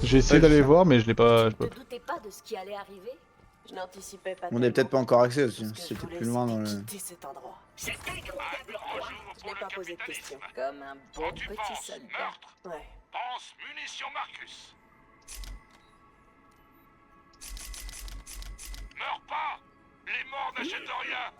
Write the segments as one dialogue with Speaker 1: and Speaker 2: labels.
Speaker 1: J'ai essayé d'aller voir, mais je l'ai pas.
Speaker 2: Ne doutez pas de ce qui allait arriver. Je n'anticipais pas.
Speaker 3: On n'est peut-être pas encore accès aussi, c'était plus loin dans le...
Speaker 2: Cet endroit. Je n'ai pas posé de questions. Comme un bon petit soldat. Ouais.
Speaker 4: Pense munitions Marcus. Meurs pas. Les morts n'achètent rien.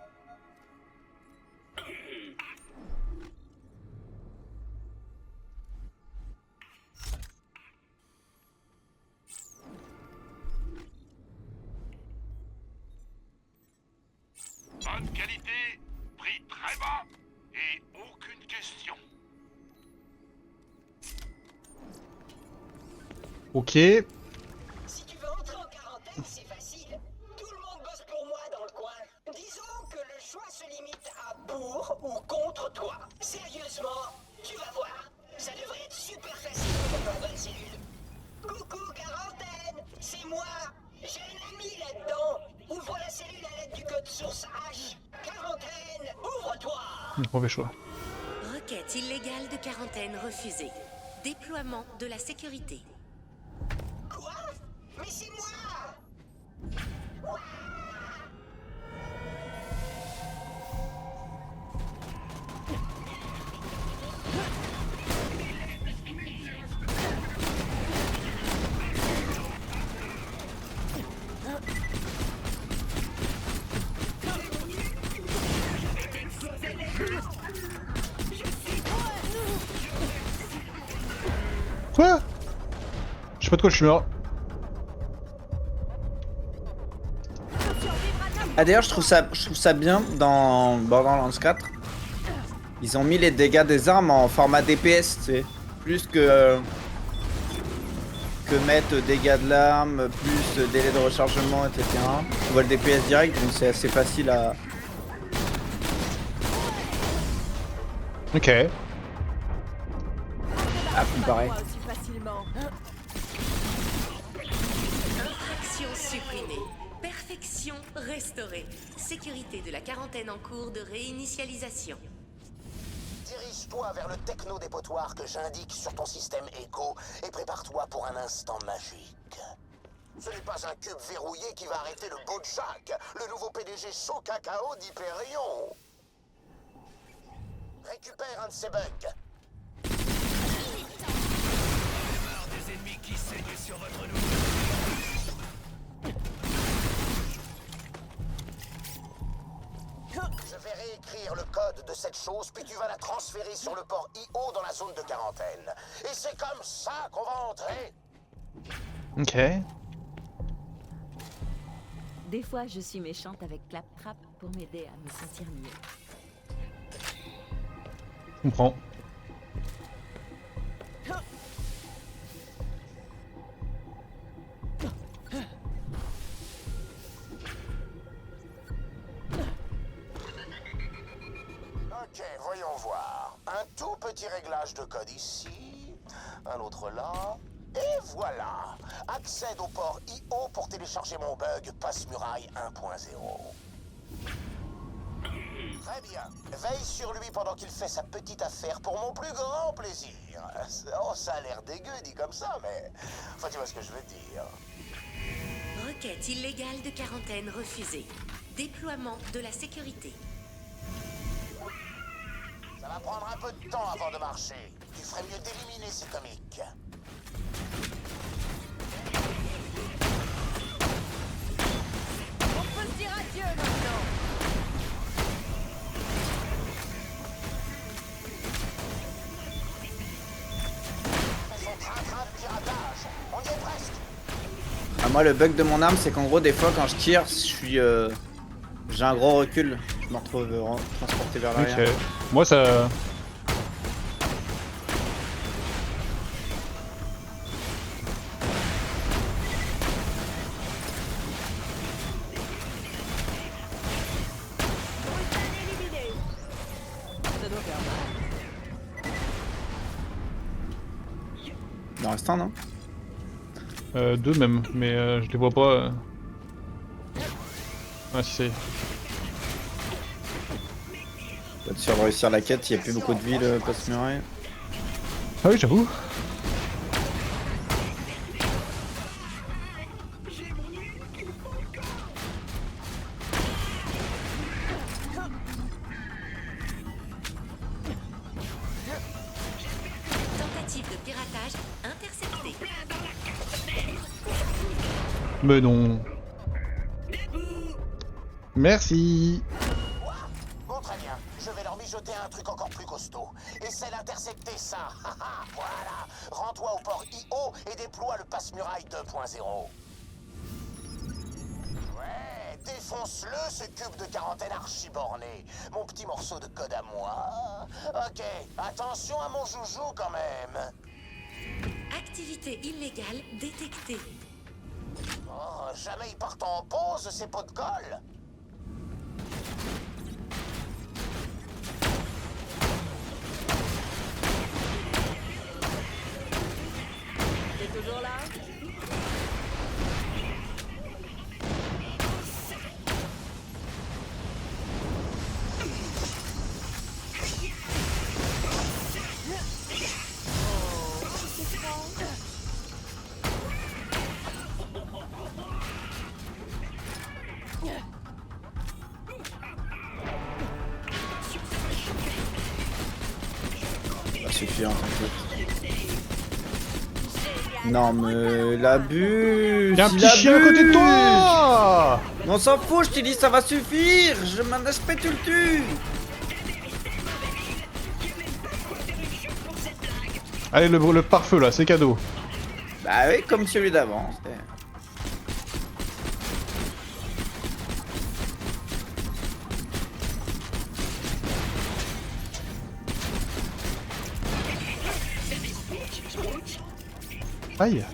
Speaker 4: Bonne qualité, prix très bas et aucune question.
Speaker 1: Ok.
Speaker 5: Si tu veux entrer en quarantaine, c'est facile. Tout le monde bosse pour moi dans le coin. Disons que le choix se limite à pour ou contre toi. Sérieusement, tu vas voir. Ça devrait être super facile pour ta nouvelle cellule. Coucou quarantaine, c'est moi. J'ai un ami là-dedans. Ouvre la cellule à l'aide du code source H. Quarantaine, ouvre-toi.
Speaker 1: Mauvais choix.
Speaker 6: Requête illégale de quarantaine refusée. Déploiement de la sécurité.
Speaker 5: Quoi? Mais c'est moi.
Speaker 1: Quoi? Je sais pas de quoi je suis mort.
Speaker 3: Ah d'ailleurs je trouve ça bien dans Borderlands 4. Ils ont mis les dégâts des armes en format DPS, tu sais. Plus que mettre dégâts de l'arme, plus délai de rechargement, etc. On voit le DPS direct, donc c'est assez facile à...
Speaker 1: Ok.
Speaker 3: à comparer.
Speaker 6: Infraction supprimée. Perfection restaurée. Sécurité de la quarantaine en cours de réinitialisation.
Speaker 5: Dirige-toi vers le techno-dépotoir que j'indique sur ton système Echo et prépare-toi pour un instant magique. Ce n'est pas un cube verrouillé qui va arrêter le beau Jack, le nouveau PDG chaud cacao d'Hyperion. Récupère un de ces bugs.
Speaker 4: Des ennemis qui saignent sur votre loup.
Speaker 5: Je vais réécrire le code de cette chose, puis tu vas la transférer sur le port IO dans la zone de quarantaine. Et c'est comme ça qu'on va entrer.
Speaker 1: Ok.
Speaker 2: Des fois, je suis méchante avec Claptrap pour m'aider à me sentir mieux.
Speaker 1: Je comprends.
Speaker 5: Ok, voyons voir. Un tout petit réglage de code ici, un autre là, et voilà. Accède au port IO pour télécharger mon bug Passe-Muraille 1.0. Très bien. Veille sur lui pendant qu'il fait sa petite affaire pour mon plus grand plaisir. Oh, ça a l'air dégueu dit comme ça, mais... Enfin, tu vois ce que je veux dire.
Speaker 6: Requête illégale de quarantaine refusée. Déploiement de la sécurité.
Speaker 5: Ça va prendre un peu de temps avant de marcher. Tu ferais mieux d'éliminer ces comiques.
Speaker 2: On peut se dire adieu maintenant.
Speaker 5: Son train de piratage. On y est presque.
Speaker 3: Ah, moi le bug de mon arme c'est qu'en gros des fois quand je tire, je suis... j'ai un gros recul. Je me retrouve transporté vers l'arrière.
Speaker 1: Ok. Moi ça.
Speaker 2: Ça doit faire mal.
Speaker 3: Il en reste un, non?
Speaker 1: Deux même, mais je les vois pas. Ah si, ça y est.
Speaker 3: Pas sûr de réussir la quête, il n'y a plus beaucoup de vie le Passe-Muraille.
Speaker 1: Ah oui, j'avoue. Mais non. Merci.
Speaker 7: Bon, très bien. Je vais leur mijoter un truc encore plus costaud. Essaie d'intercepter ça. Voilà. Rends-toi au port IO et déploie le passe-muraille 2.0. Ouais, défonce-le, ce cube de quarantaine archi-borné. Mon petit morceau de code à moi. Ok, attention à mon joujou quand même.
Speaker 6: Activité illégale détectée.
Speaker 7: Oh, jamais ils partent en pause, ces pots de colle.
Speaker 2: T'es toujours là?
Speaker 3: Ça va suffire, t'inquiète. Non mais l'abus.
Speaker 1: Y'a un petit chien à côté de toi.
Speaker 3: On s'en fout, je t'ai dit ça va suffire. Je m'en aspect, tu le tues.
Speaker 1: Allez, le pare-feu là, c'est cadeau.
Speaker 3: Bah oui, comme celui d'avant.
Speaker 1: Aïe.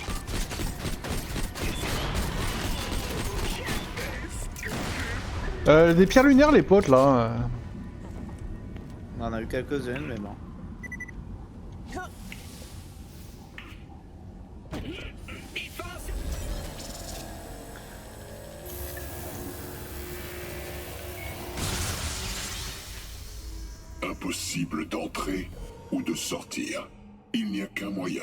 Speaker 1: Des pierres lunaires, les potes là.
Speaker 3: On en a eu quelques-unes, mais bon.
Speaker 4: Impossible d'entrer ou de sortir. Il n'y a qu'un moyen.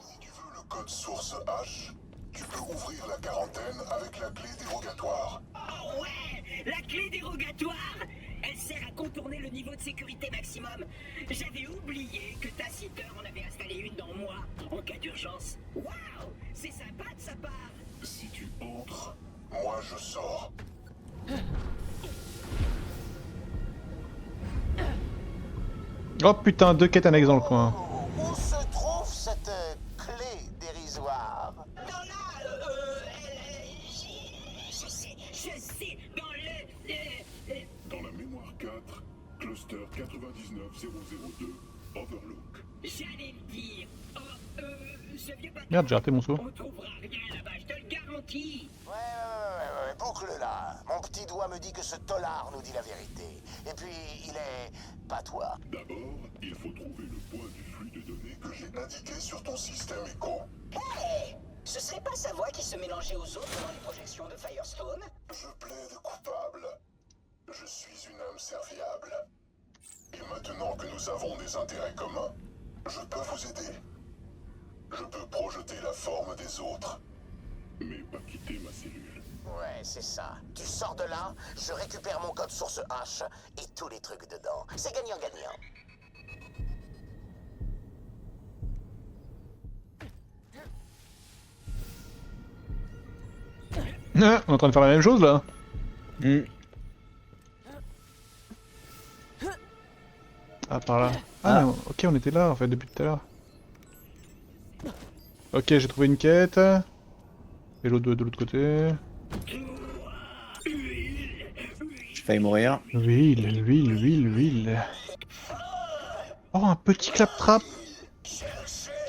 Speaker 4: Si tu veux le code source H, tu peux ouvrir la quarantaine avec la clé dérogatoire.
Speaker 5: Oh ouais, la clé dérogatoire. Elle sert à contourner le niveau de sécurité maximum. J'avais oublié que Taciteur en avait installé une dans moi en cas d'urgence. Waouh, c'est sympa de sa part.
Speaker 4: Si tu entres, moi je sors.
Speaker 1: Oh putain, 2 quêtes annexes dans le coin.
Speaker 7: Où se trouve cette clé dérisoire?
Speaker 5: Non, là, je sais, dans
Speaker 4: Dans la mémoire 4, cluster 99002, Overlook.
Speaker 5: j'allais le dire. Oh, ce vieux bâtard,
Speaker 1: Merde, j'ai raté mon saut.
Speaker 5: on trouvera rien là-bas, je te le garantis.
Speaker 7: Ouais, boucle là. Mon petit doigt me dit que ce tolard nous dit la vérité. Et puis, il est... pas toi.
Speaker 4: D'abord, il faut trouver le point du flux de données que j'ai indiqué sur ton système Echo.
Speaker 5: Hey, ce serait pas sa voix qui se mélangeait aux autres dans les projections de Firestone?
Speaker 4: Je plaide coupable. Je suis une âme serviable. Et maintenant que nous avons des intérêts communs, je peux vous aider. Je peux projeter la forme des autres, mais pas quitter ma cellule.
Speaker 7: Ouais, c'est ça. Tu sors de là, je récupère mon code source H et tous les trucs dedans. C'est gagnant-gagnant.
Speaker 1: Ah, on est en train de faire la même chose là. Ah, par là. Ah, ok, on était là en fait depuis tout à l'heure. Ok, j'ai trouvé une quête. Et l'autre de l'autre côté.
Speaker 3: J'ai failli mourir.
Speaker 1: Huile. Oh, un petit claptrap.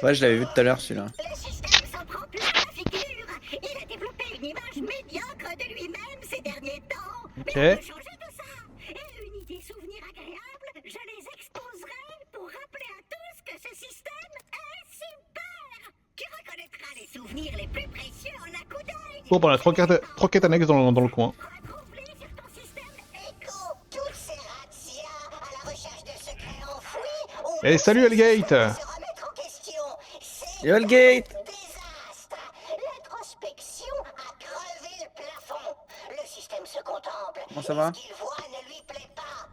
Speaker 3: Ouais, je l'avais vu tout à l'heure celui-là.
Speaker 5: Le système s'en prend plein la figure. Il a développé une image médiocre de lui-même ces derniers temps.
Speaker 1: Ok.
Speaker 5: Mais on peut changer tout ça. Et une idée souvenir agréable, je les exposerai pour rappeler à tous que ce système est super. Tu reconnaîtras les souvenirs les plus précieux en un coup d'œil.
Speaker 1: Bon, bah, on a 3 quêtes annexes dans le coin.
Speaker 5: Retrouve-les sur ton système Echo. Toutes ces razzias à la recherche de secrets enfouis. Ou
Speaker 1: Eh, salut Hellgate.
Speaker 5: se remettre en question. C'est
Speaker 3: Yo, Hellgate.
Speaker 5: désastre. L'introspection a crevé le plafond. Le système se contemple.
Speaker 3: Comment ça va?
Speaker 5: Ce qu'il voit ne lui plaît pas.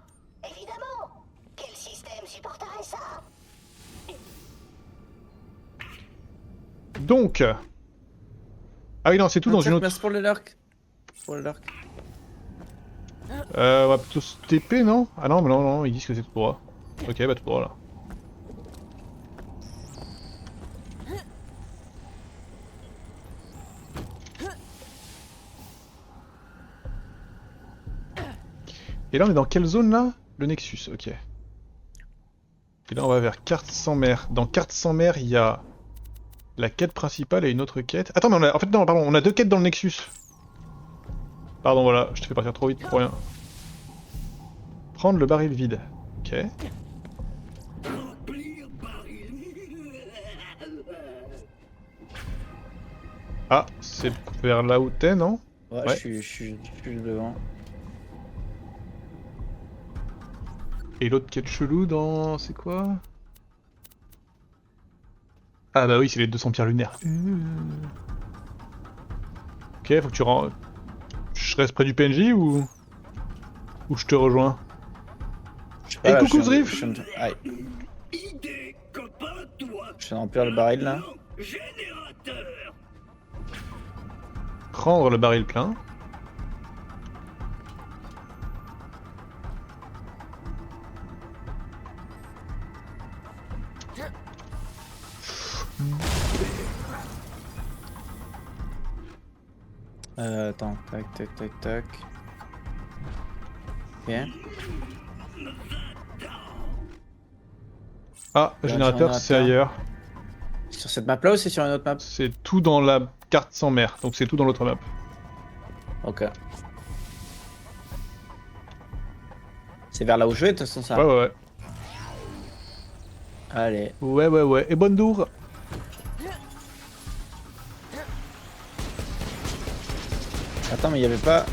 Speaker 5: Évidemment. Quel système supporterait ça?
Speaker 1: Donc... Ah oui, non, c'est tout dans une autre...
Speaker 3: Merci pour le lurk. Pour le lurk.
Speaker 1: On va plutôt se TP, non? Ah non, mais non, ils disent que c'est tout droit. Ok, bah tout droit, là. Et là, on est dans quelle zone, là? Le Nexus, ok. Et là, on va vers carte sans mer. Dans carte sans mer, il y a la quête principale et une autre quête. Attends, mais on a... En fait, non, pardon, on a deux quêtes dans le Nexus. Pardon, voilà, je te fais partir trop vite pour rien. Prendre le baril vide. Ok. Ah, c'est vers là où t'es, non?
Speaker 3: Ouais,
Speaker 1: Ouais.
Speaker 3: je suis devant.
Speaker 1: Et l'autre quête chelou dans... C'est quoi? Ah bah oui, c'est les 200 pierres lunaires. Ok, faut que tu rentres... Je reste près du PNJ ou... Ou je te rejoins?
Speaker 3: Ah,
Speaker 1: Hey, coucou
Speaker 3: je viens de-
Speaker 1: Zrif!
Speaker 3: je viens de- Aïe.
Speaker 5: Idée, copain, toi.
Speaker 3: Je viens d'emplir le baril là.
Speaker 5: Générateur.
Speaker 1: Prendre le baril plein.
Speaker 3: Attends, tac, tac, tac, tac. Ok.
Speaker 1: Ah, le
Speaker 3: Ouais,
Speaker 1: générateur, c'est ailleurs.
Speaker 3: Sur cette map là ou c'est sur une autre map?
Speaker 1: C'est tout dans la carte sans mer, donc c'est tout dans l'autre map.
Speaker 3: Ok. C'est vers là où je vais de toute façon ça.
Speaker 1: Ouais, ouais, ouais.
Speaker 3: Allez.
Speaker 1: Ouais. Et bonne dour!
Speaker 3: Attends, mais il y avait pas.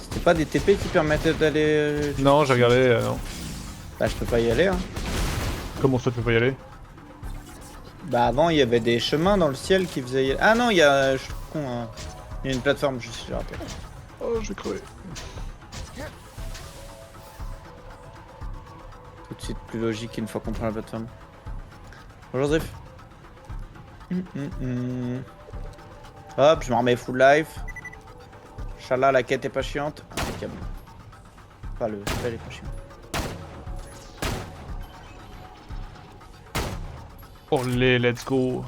Speaker 3: C'était pas des TP qui permettaient d'aller.
Speaker 1: Non, j'ai regardé, non.
Speaker 3: Bah, je peux pas y aller. Hein.
Speaker 1: Comment ça, tu peux pas y aller?
Speaker 3: Bah, avant, il y avait des chemins dans le ciel qui faisaient. Ah non, il y a. Je suis con. Hein. Il y a une plateforme, je suis raté.
Speaker 1: Oh, je vais crever.
Speaker 3: Tout de suite plus logique une fois qu'on prend la plateforme. Bonjour Zrif. Hop, je me remets full life. Inch'Allah, la quête est pas chiante. Impeccable. Enfin, le spell est pas chiant.
Speaker 1: Allez, let's go!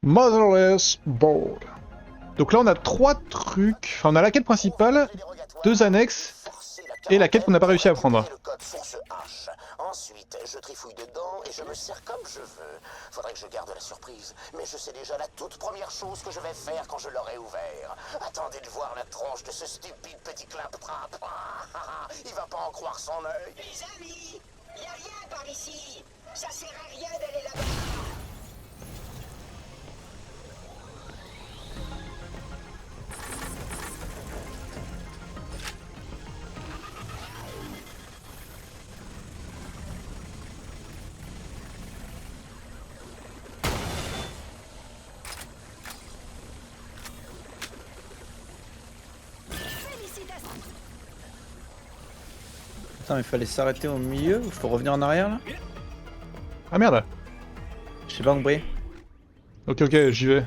Speaker 1: Motherless Board. Donc là on a 3 trucs, enfin on a la quête principale, 2 annexes et la quête qu'on n'a pas réussi à prendre.
Speaker 7: Le code source H. Ensuite, je trifouille dedans et je me sers comme je veux. Faudrait que je garde la surprise, mais je sais déjà la toute première chose que je vais faire quand je l'aurai ouvert. Attendez de voir la tronche de ce stupide petit claptrap. Il va pas en croire son œil.
Speaker 5: Les amis, y a rien par ici. Ça sert à rien d'aller là-bas.
Speaker 3: Attends, il fallait s'arrêter au milieu ou faut revenir en arrière là?
Speaker 1: Ah merde!
Speaker 3: Je sais pas compris.
Speaker 1: Ok, j'y vais.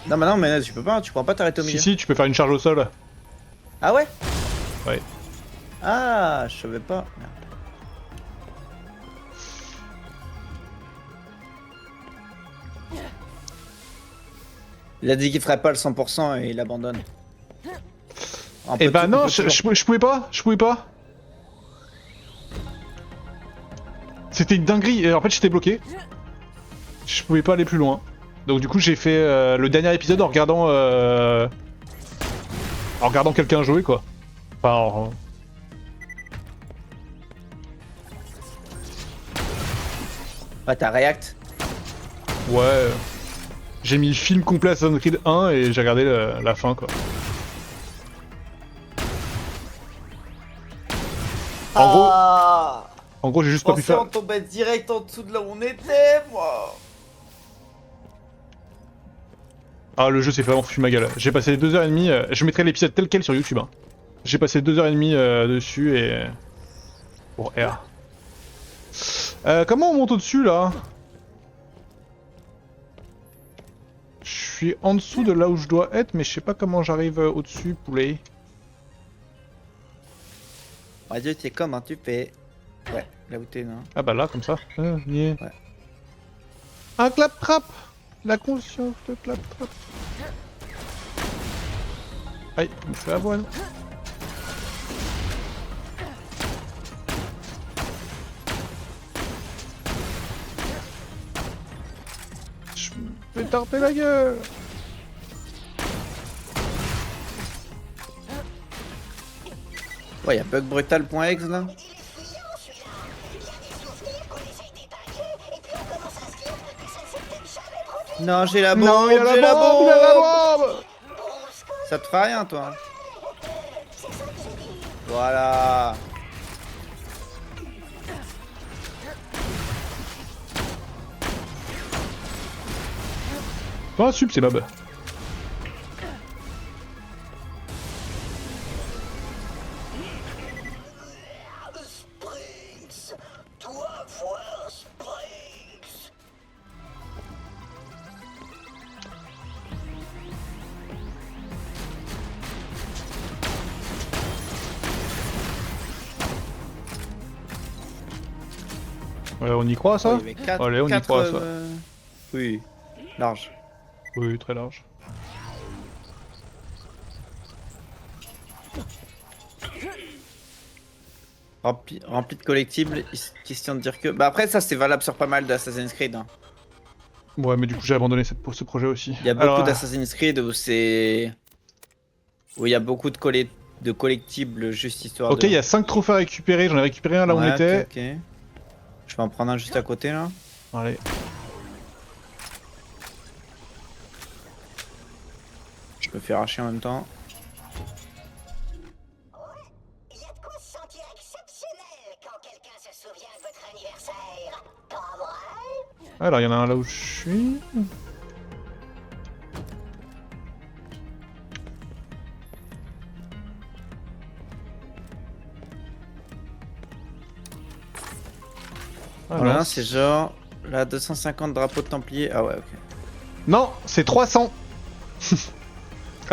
Speaker 3: Non, mais non, mais tu peux pas, tu pourras pas t'arrêter au milieu.
Speaker 1: Si, tu peux faire une charge au sol.
Speaker 3: Ah ouais?
Speaker 1: Ouais.
Speaker 3: Ah, je savais pas. Merde. Il a dit qu'il ferait pas le 100% et il abandonne.
Speaker 1: Eh bah non, je pouvais pas, C'était une dinguerie, et en fait j'étais bloqué. Je pouvais pas aller plus loin. Donc du coup j'ai fait le dernier épisode en regardant quelqu'un jouer quoi. Enfin,
Speaker 3: Ouais, t'as react.
Speaker 1: ouais. J'ai mis le film complet Assassin's Creed 1 et j'ai regardé la fin quoi. En gros j'ai juste pas pu faire...
Speaker 3: On tombait direct en dessous de là où on était, moi.
Speaker 1: Ah, le jeu s'est vraiment foutu ma gueule. J'ai passé 2h30, je mettrai l'épisode tel quel sur YouTube. Hein. J'ai passé 2h30 dessus et... Pour R. Comment on monte au-dessus, là? Je suis en dessous de là où je dois être, mais je sais pas comment j'arrive au-dessus, poulet.
Speaker 3: Radio, tu sais comment tu fais. Ouais, là où t'es, non?
Speaker 1: Ah bah là, comme ça. Yeah.
Speaker 3: Ouais.
Speaker 1: Un clap-trap. La conscience de clap-trap. Aïe, il me fait avoine. Je me vais tarper la gueule.
Speaker 3: Ouais, y'a bugbrutal.exe là. Non, j'ai la bombe,
Speaker 1: Non, il y a
Speaker 3: j'ai
Speaker 1: la bombe, il y a la bombe.
Speaker 3: Ça te fait rien, toi. Voilà.
Speaker 1: Pas un sub, c'est Mab.
Speaker 5: Springs, dois voir Springs.
Speaker 1: Ouais, on y croit, ça?
Speaker 3: Oh, il y avait quatre-
Speaker 1: Allez, on y
Speaker 3: quatre,
Speaker 1: croit, ça.
Speaker 3: Oui, large.
Speaker 1: Oui, très large.
Speaker 3: Rempli de collectibles, question de dire que... Bah après ça c'est valable sur pas mal d'Assassin's Creed. Hein.
Speaker 1: Ouais, mais du coup, j'ai abandonné ce projet aussi.
Speaker 3: Il y a beaucoup
Speaker 1: Alors,
Speaker 3: d'Assassin's Creed où c'est... Où il y a beaucoup de collectibles juste histoire
Speaker 1: ok,
Speaker 3: de...
Speaker 1: il y a 5 trophées à récupérer, j'en ai récupéré un là où on
Speaker 3: Ouais,
Speaker 1: était.
Speaker 3: ok, ok. Je vais en prendre un juste à côté là.
Speaker 1: Allez.
Speaker 3: Je me fais arracher en même temps.
Speaker 5: Il y a de quoi se sentir exceptionnel quand quelqu'un se souvient de votre anniversaire. Pas vrai?
Speaker 1: Alors, il y en a un là où je suis. Ah,
Speaker 3: Voilà,
Speaker 1: non.
Speaker 3: c'est genre... Là, 250 drapeaux de Templiers. Ah ouais, ok.
Speaker 1: Non, c'est 300.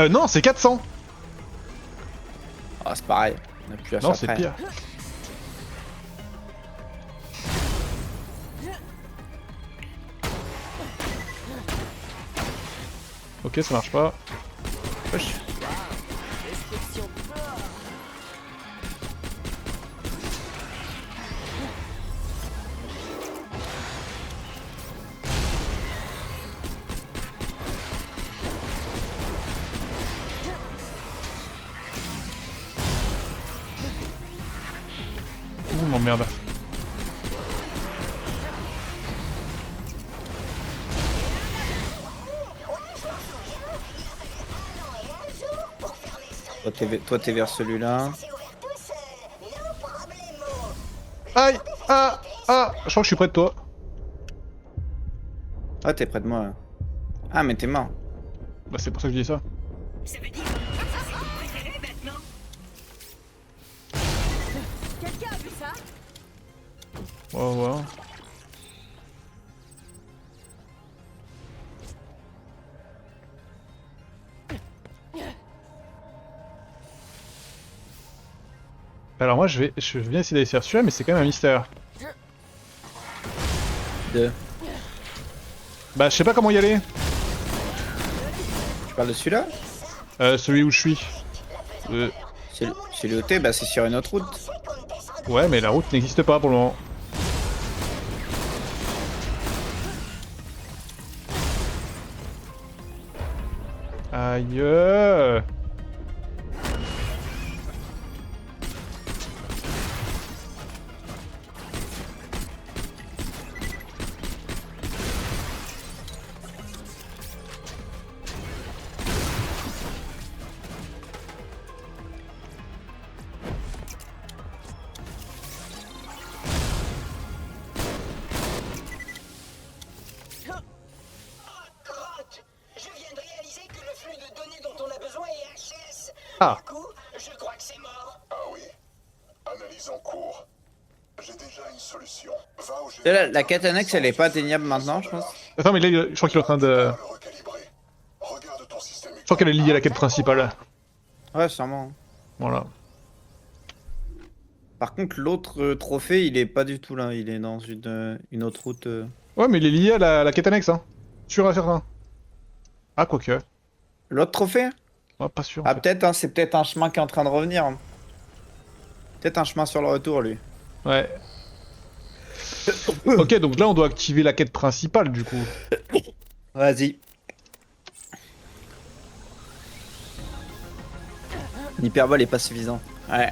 Speaker 1: Non, c'est 400.
Speaker 3: Ah, c'est pareil. On a plus à
Speaker 1: Non, c'est pire. Ok, ça marche pas.
Speaker 3: Wesh.
Speaker 1: Ouh, m'emmerde.
Speaker 3: Toi, t'es vers celui-là.
Speaker 5: C'est ouvert tout seul. No problemo.
Speaker 1: Aïe. Ah. Ah. Je crois que je suis près de toi.
Speaker 3: Ah, t'es près de moi là. Ah, mais t'es mort.
Speaker 1: Bah, c'est pour ça que je dis ça.
Speaker 5: Ça veut dire que c'est mon préféré maintenant.
Speaker 2: Quelqu'un a vu ça?
Speaker 1: Ouais, ouais. Alors moi je vais bien essayer d'aller sur celui-là, mais c'est quand même un mystère.
Speaker 3: Deux.
Speaker 1: Bah je sais pas comment y aller.
Speaker 3: Tu parles de celui-là?
Speaker 1: Celui où je suis.
Speaker 3: Celui où t'es, bah c'est sur une autre route.
Speaker 1: Ouais, mais la route n'existe pas pour le moment. Aïe.
Speaker 5: Crotte, je viens de réaliser
Speaker 1: Ah.
Speaker 5: Du coup, je crois que c'est mort.
Speaker 4: Ah oui? Analyse en cours. J'ai déjà une solution. Va au
Speaker 3: La quête annexe, elle est pas atteignable maintenant, je pense.
Speaker 1: Attends, mais là, je crois qu'il est en train de...
Speaker 4: Le recalibrer. Regarde ton système.
Speaker 1: Je crois qu'elle est liée à la quête principale.
Speaker 3: Ouais, sûrement.
Speaker 1: Voilà.
Speaker 3: Par contre, l'autre trophée, il est pas du tout là. Il est dans une autre route.
Speaker 1: Ouais, mais il est lié à la quête annexe, hein. Sûr et certain. Ah, quoique.
Speaker 3: L'autre trophée?
Speaker 1: Ouais, pas sûr. en
Speaker 3: Ah,
Speaker 1: fait.
Speaker 3: peut-être, hein, c'est peut-être un chemin qui est en train de revenir. Hein. Peut-être un chemin sur le retour, lui.
Speaker 1: Ouais. Ok, donc là, on doit activer la quête principale, du coup.
Speaker 3: Vas-y. L'hyperbole est pas suffisant. Ouais.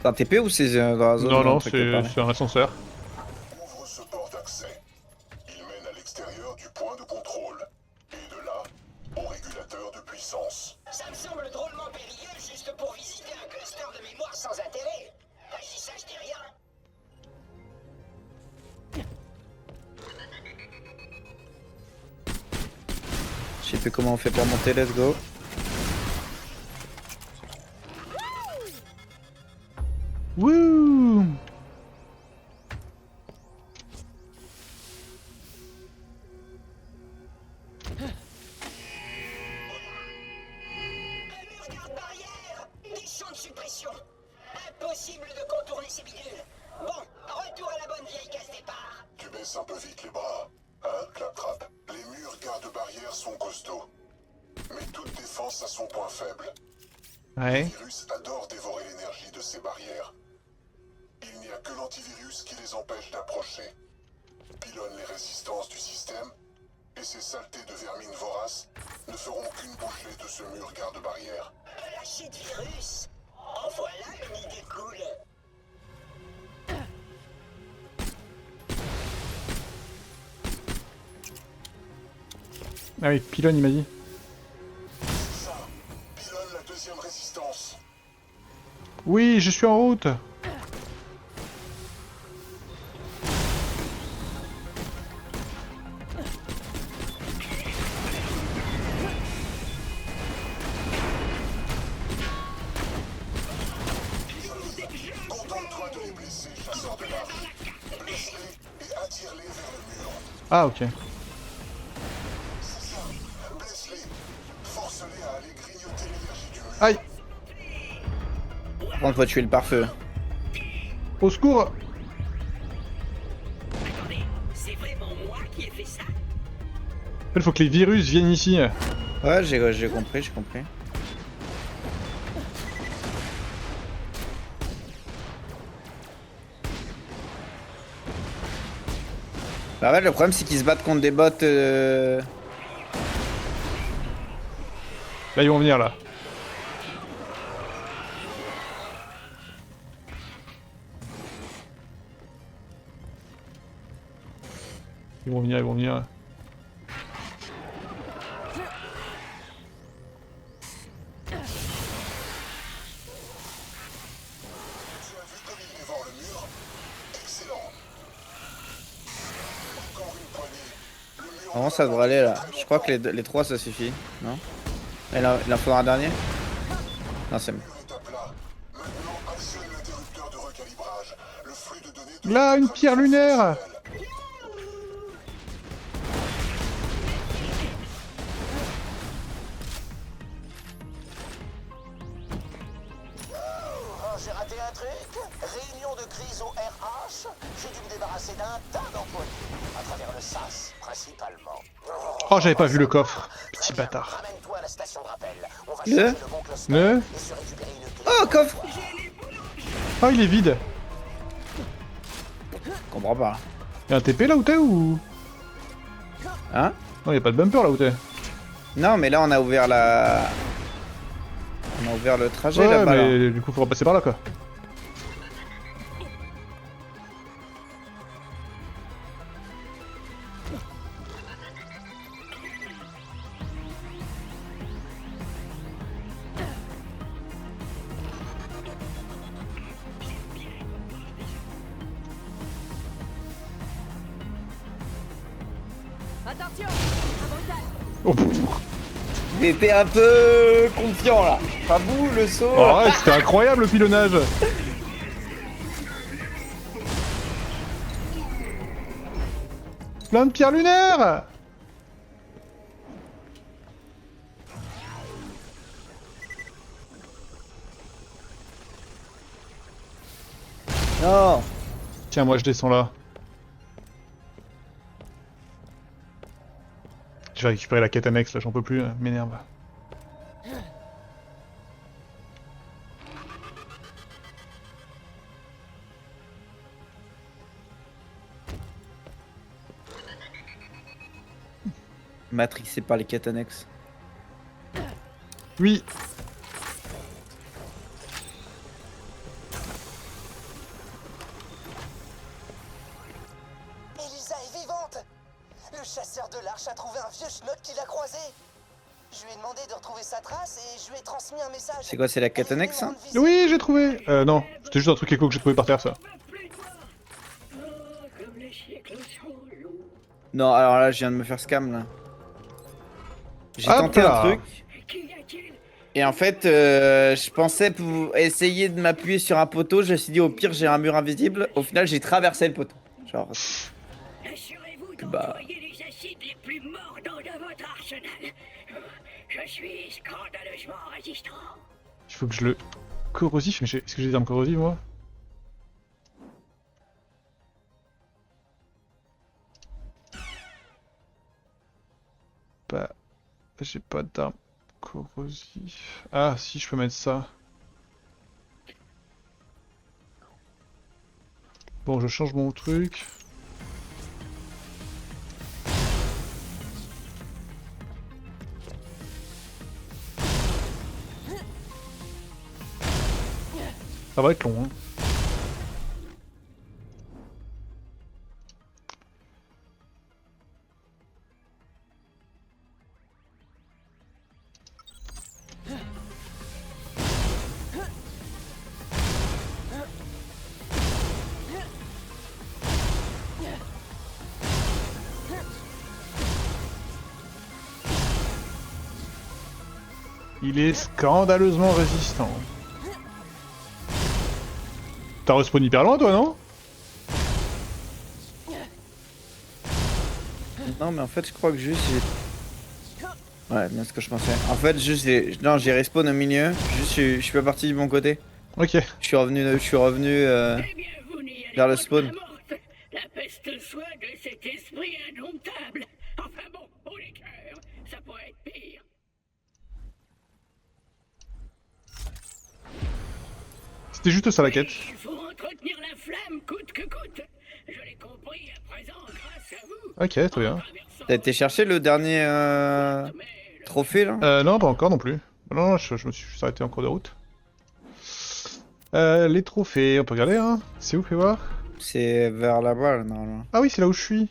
Speaker 3: C'est un TP ou c'est dans la zone
Speaker 1: Non, non,
Speaker 3: un truc à part
Speaker 1: c'est un ascenseur.
Speaker 4: Ouvre ce port d'accès. Il mène à l'extérieur du point de contrôle. Et de là, au régulateur de puissance.
Speaker 5: Ça me semble drôlement périlleux juste pour visiter un cluster de mémoire sans intérêt. Je dis ça, je dis rien.
Speaker 3: Je sais plus comment on fait pour monter, let's go.
Speaker 1: Wouh!
Speaker 5: Un mur garde-barrière, des champs de suppression. Impossible de contourner ces bidules. Bon, retour à la bonne vieille case départ.
Speaker 4: Tu baisses un peu vite les bras. Hein, Claptrap? Les murs garde-barrière sont costauds. Mais toute défense a son point faible.
Speaker 1: Ouais.
Speaker 4: Les virus adorent dévorer l'énergie de ces barrières. Il n'y a que l'antivirus qui les empêche d'approcher. Pilonne les résistances du système, et ces saletés de vermine voraces ne feront qu'une bouchée de ce mur garde-barrière.
Speaker 5: Lâcher de virus. En voilà une idée cool.
Speaker 1: Ah oui, pylône, il m'a dit.
Speaker 4: C'est ça. Pilonne la deuxième résistance.
Speaker 1: Oui, je suis en route.
Speaker 4: Contente-toi de les blesser, chasseur de marche. Blesse-les et attire-les vers le mur.
Speaker 1: Ah, ok.
Speaker 4: C'est ça. Blesse-les. Force-les à aller grignoter l'énergie du mur.
Speaker 1: Aïe!
Speaker 3: Par contre, faut tuer le pare-feu.
Speaker 1: Au secours!
Speaker 5: Attendez, c'est vraiment moi qui ai fait ça?
Speaker 1: Il faut que les virus viennent ici.
Speaker 3: Ouais, j'ai compris, j'ai compris. Bah ouais, le problème c'est qu'ils se battent contre des bots.
Speaker 1: Là, ils vont venir, là. Ils vont venir, ils vont venir.
Speaker 4: Tu as vu comme il dévore le mur? Excellent. Encore une poignée. Le mur
Speaker 3: Comment ça devrait aller là? Je crois que les 3 ça suffit, non? Il en faudra un dernier? Non, c'est bon.
Speaker 4: est à plat. Maintenant, actionne l'interrupteur de recalibrage. Le flux de données doit
Speaker 1: Là, une
Speaker 4: être
Speaker 1: pierre lunaire!
Speaker 7: Oh, j'ai raté un truc. Réunion de crise au RH. J'ai dû me débarrasser d'un tas d'employés. À travers le SAS, principalement.
Speaker 1: Oh, j'avais pas vu le coffre. Petit
Speaker 7: Très bien.
Speaker 1: bâtard.
Speaker 7: Ramène-toi à la station de rappel. On va
Speaker 3: Le
Speaker 7: chercher le bon cluster
Speaker 1: Ne?
Speaker 7: et se récupérer une clé.
Speaker 3: Oh, coffre!
Speaker 1: Oh, il est vide.
Speaker 3: Je comprends pas.
Speaker 1: Y'a un TP là où t'es ou...
Speaker 3: Hein?
Speaker 1: Non, y'a pas de bumper là où t'es.
Speaker 3: Non, mais là on a ouvert la. On a ouvert le trajet
Speaker 1: Ouais,
Speaker 3: là-bas. là.
Speaker 1: mais du coup, faut repasser par là, quoi.
Speaker 2: Attention.
Speaker 1: Oh, pff.
Speaker 3: T'étais un peu confiant là. Pas vous le saut.
Speaker 1: Oh, arrête, c'était incroyable le pilonnage. Plein de pierres lunaires.
Speaker 3: Non.
Speaker 1: Tiens, moi je descends là. Je vais récupérer la quête annexe là, j'en peux plus, m'énerve.
Speaker 3: Matrixé par les quêtes annexes.
Speaker 1: Oui.
Speaker 7: Elisa est vivante. Le chasseur de l'arche a trouvé un vieux schnock qu'il a croisé. Je lui ai demandé de retrouver sa trace et je lui ai transmis un message.
Speaker 3: C'est quoi, c'est la quête annexe hein?
Speaker 1: Oui, j'ai trouvé. Non, c'était juste un truc écho que j'ai trouvé par terre, ça.
Speaker 3: Non, alors là, je viens de me faire scam là. J'ai
Speaker 1: Hop
Speaker 3: tenté
Speaker 1: là.
Speaker 3: un truc. Et en fait, je pensais pour essayer de m'appuyer sur un poteau. Je me suis dit, au pire, j'ai un mur invisible. Au final, j'ai traversé le poteau. Genre.
Speaker 5: Assurez-vous
Speaker 3: Bah.
Speaker 5: d'employer les acides les plus mordants de votre arsenal. Je suis scandaleusement résistant.
Speaker 1: Il faut que je le corrosif, mais est-ce que j'ai des armes corrosives moi? Bah, j'ai pas d'armes corrosives. Ah, si, je peux mettre ça. Bon, je change mon truc. Ça va être long, hein. Il est scandaleusement résistant. T'as respawn hyper loin toi, non?
Speaker 3: Non, mais en fait, je crois que juste j'ai. Ouais, bien ce que je pensais. En fait, juste non, j'ai respawn au milieu. Juste, je suis pas parti du bon côté.
Speaker 1: Ok.
Speaker 3: Je suis revenu
Speaker 5: Eh bien, vous n'y allez
Speaker 3: vers le
Speaker 5: pas
Speaker 3: spawn.
Speaker 5: de la morte. La peste soit de cet esprit indomptable. Enfin bon, haut les cœurs, ça pourrait être pire.
Speaker 1: C'était juste ça la quête.
Speaker 5: Il faut entretenir la flamme coûte que coûte. Je l'ai compris à présent grâce à vous.
Speaker 1: Ok, très bien.
Speaker 3: T'as été chercher le dernier trophée là?
Speaker 1: Non, pas encore non plus. Non, je me suis juste arrêté en cours de route. Les trophées, on peut regarder, hein. C'est où, fais voir?
Speaker 3: C'est vers là-bas là, normalement.
Speaker 1: Ah oui, c'est là où je suis.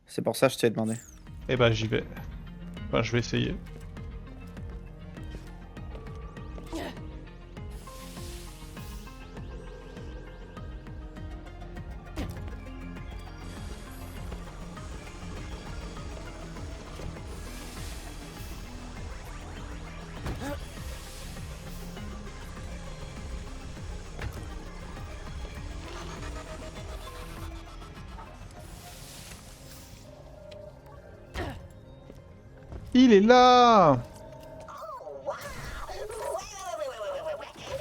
Speaker 3: C'est pour ça que je t'ai demandé.
Speaker 1: Eh ben, j'y vais. Enfin, je vais essayer. Il est là!
Speaker 7: Ouais.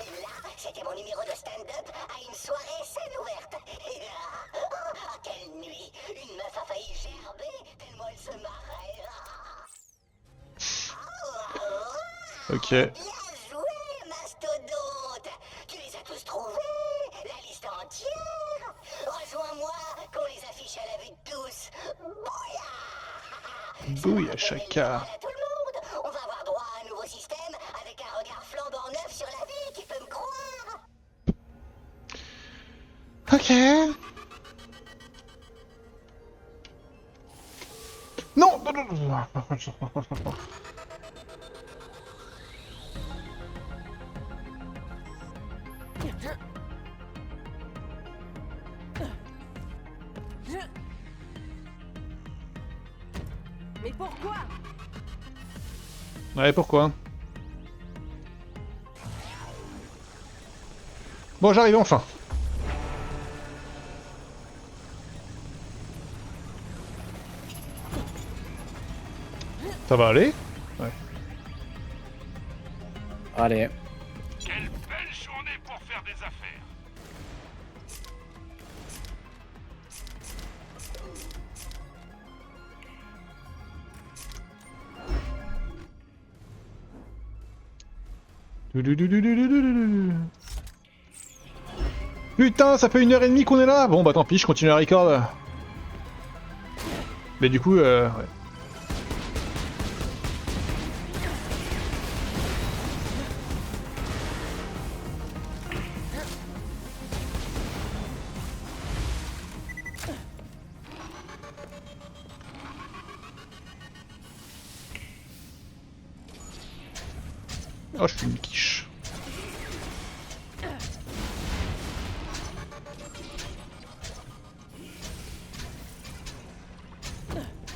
Speaker 7: Là, c'était mon numéro de stand-up à une soirée scène ouverte. Et là, oh, quelle nuit! Une meuf a failli gerber tellement elle se marrait.
Speaker 1: Ok.
Speaker 7: Bien joué, mastodonte! Tu les as tous trouvés? La liste entière? Rejoins-moi, qu'on les affiche à la vue de tous. Bouya!
Speaker 1: Bouille à chacun.
Speaker 7: À tout le monde, on va avoir droit à un nouveau système avec un regard flambant
Speaker 1: Ok. Non, non, non, non.
Speaker 2: Mais pourquoi?
Speaker 1: Ouais, pourquoi? Bon, j'arrive enfin. Ça va aller? Ouais.
Speaker 3: Allez.
Speaker 8: Quelle belle journée pour faire des affaires.
Speaker 1: Putain, ça fait 1h30 qu'on est là. Bon bah tant pis, je continue à record. Mais du coup, ouais. Oh, je suis une quiche.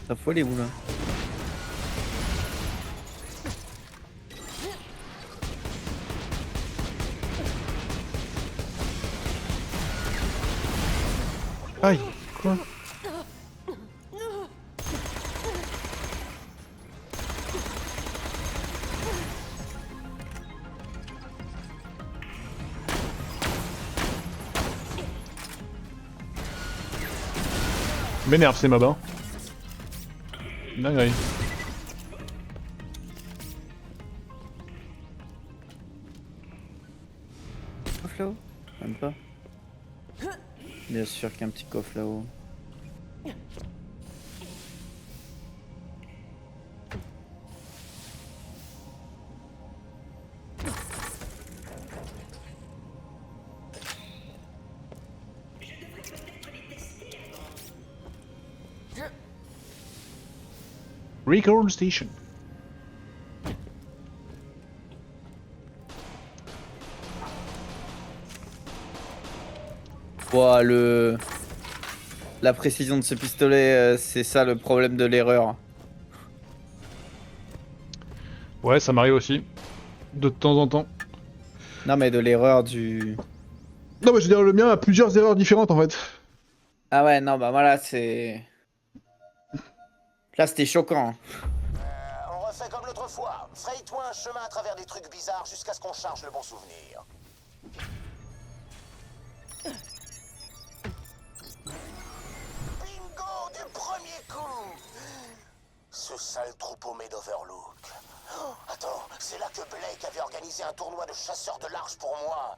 Speaker 3: Ça fout les où là?
Speaker 1: Aïe, quoi? M'énerve ces mobs, hein. Dinguerie.
Speaker 3: Coffre là-haut? Même pas. Bien sûr qu'il y a un petit coffre là-haut.
Speaker 1: Record Station.
Speaker 3: Ouah, la précision de ce pistolet, c'est ça le problème de l'erreur.
Speaker 1: Ouais, ça m'arrive aussi. De temps en temps.
Speaker 3: Non mais de l'erreur du...
Speaker 1: Non mais je veux dire, le mien a plusieurs erreurs différentes en fait.
Speaker 3: Ah ouais, non bah voilà, c'est... Là c'était choquant.
Speaker 7: On refait comme l'autre fois. Fraye-toi un chemin à travers des trucs bizarres jusqu'à ce qu'on charge le bon souvenir. Bingo du premier coup. Ce sale troupeau made Overlook. Oh, attends, c'est là que Blake avait organisé un tournoi de chasseurs de large pour moi.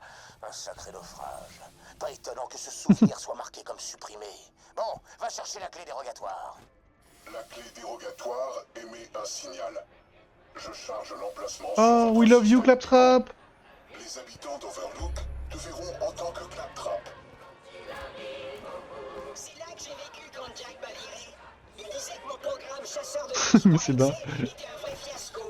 Speaker 7: Un sacré naufrage. Pas étonnant que ce souvenir soit marqué comme supprimé. Bon, va chercher la clé dérogatoire.
Speaker 4: La clé dérogatoire émet un signal. Je charge l'emplacement.
Speaker 1: Oh, we love you, Claptrap.
Speaker 4: Les habitants d'Overlook te verront en tant que Claptrap.
Speaker 5: C'est là que j'ai vécu quand Jack m'a viré. Il disait que mon programme chasseur de
Speaker 1: Mais c'est bas.
Speaker 5: était un vrai fiasco.